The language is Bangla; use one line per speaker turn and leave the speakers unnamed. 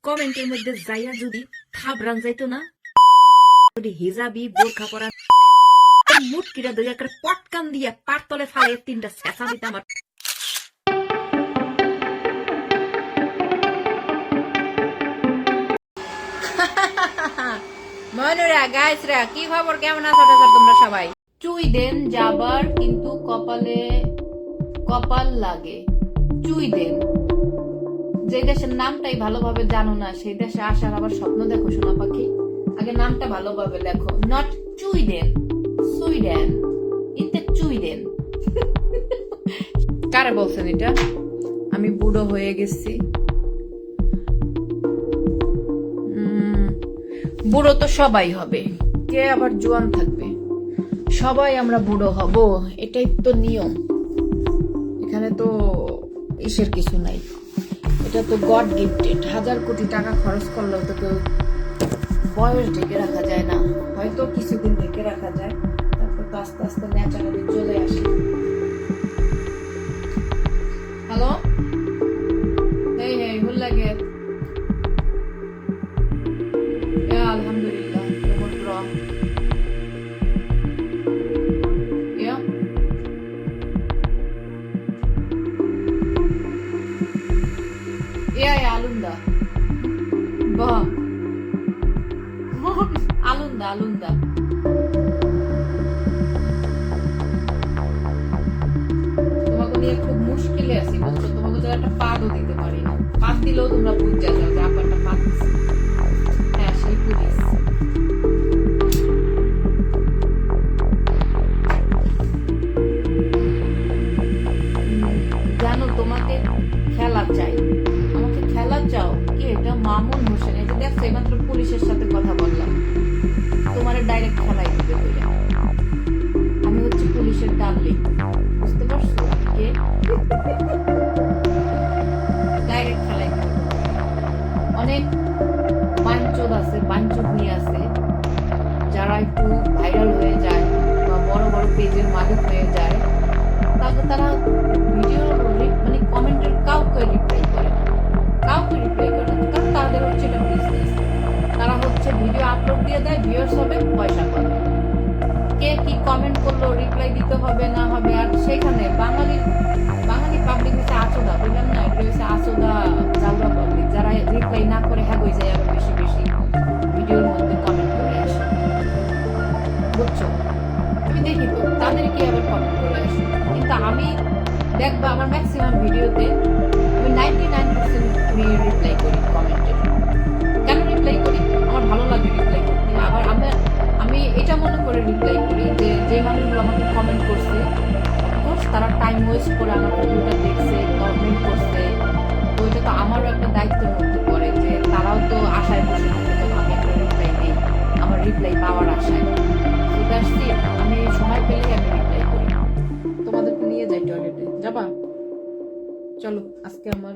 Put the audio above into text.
কমেন্টের মধ্যে যাইয়া যদি থাবরান যাইতো না, হিজাবি বোরখা পরা মুটকিটা ধরে একটা পটকান দিয়ে পারতলে ফালে 3টা ছেঁচা দিতে আমার। মনুরা গাইসরা কি খবর, কেমন আছো তোমরা সবাই? চুই দেন যাবার কিন্তু কপালে কপাল লাগে। চুই দেন, যে দেশের নামটাই ভালোভাবে জানো না সেই দেশে আসার আবার স্বপ্ন দেখো সোনা পাখি। আগে নামটা ভালোভাবে লেখো, নট চুইডেন, সুইডেন, ইনতে চুইডেন। কারে বলছেন এটা? আমি বুড়ো হয়ে গেছি। বুড়ো তো সবাই হবে, কে আবার জোয়ান থাকবে? সবাই আমরা বুড়ো হব, এটাই তো নিয়ম। এখানে তো ইসের কিছু নাই, এটা তো গড গিফটেড। 1000 কোটি টাকা খরচ করলেও তো কেউ বয়স ঢেকে রাখা যায় না। হয়তো কিছুদিন ঢেকে রাখা যায়, তারপর তো আস্তে আস্তে ন্যাচারালি চলে আসে। হ্যালো, হেই হেই, হুল লাগে। Alhamdulillah, umur bra. Ja. Alunda. Bah. Alunda. তোমাকে নিয়ে খুব মুশকিলে আছি, বুঝছো? তোমাকে তো একটা পাদও দিতে পারি না। পাদ দিলেও তোমরা বুঝতে যাও যে আপনারটা পাদ দিচ্ছে। হ্যাঁ, সেই পুলিশ। জানো, তোমাকে খেলা চাই। আমাকে খেলা চাও কি? এটা মামুন হোসেন, এই যে দেখছো এইমাত্র পুলিশের সাথে কথা বললাম, তোমার ডাইরেক্ট খেলাই দিতে হইলে। আমি হচ্ছে পুলিশের ডার্লিং, বুঝতে পারছো কে? ডাইরেক্ট খেলাই দিতে। অনেক বাঞ্চোদ আছে, বাঞ্চোদনি আছে, যারা একটু ভাইরাল হয়ে যায় বা বড় বড় পেজের মালিক হয়ে যায়, তারা ভিডিও মানে কমেন্টের কাউকে রিপ্লাই করে না, কারণ তাদের হচ্ছে এটা বিজনেস। তারা হচ্ছে ভিডিও আপলোড দিয়ে দেয়, ভিউয়ার্স হবে, পয়সা পাবে। কে কি কমেন্ট করলো রিপ্লাই দিতে হবে না হবে। আর সেখানে বাঙালি পাবলিক হচ্ছে আচোদা, বুঝলাম না, এটা হচ্ছে আচোদা জাউরা পাবলিক, যারা রিপ্লাই না করে হ্যাঁ হয়ে যায় আরো বেশি বেশি ভিডিওর মধ্যে কমেন্ট করে আসে, বুঝছো? আমি দেখি তো তাদেরকে আবার কমেন্ট করে আসি, কিন্তু আমি দেখবা আমার ম্যাক্সিমাম ভিডিওতে আমি 99% আমি রিপ্লাই করি কমেন্টের। কেন রিপ্লাই করি? আমার ভালো লাগে রিপ্লাই করতে। আবার আমি এটা মনে করে রিপ্লাই করি যে যে মানুষগুলো আমাকে কমেন্ট করছে, তারা টাইম ওয়েস্ট করে আমার ভিডিওটা দেখছে, কমেন্ট করছে, তো এটা তো আমারও একটা দায়িত্বের মধ্যে পড়ে যে তারাও তো আশায় বসে থাকে যে আমি একটা রিপ্লাই দিই, আমার রিপ্লাই পাওয়ার আশায়। আমি সময় পেলেই আমি রিপ্লাই করি। তোমাদেরকে নিয়ে যাই টয়লেটে, যাবা? চলো, আজকে আমার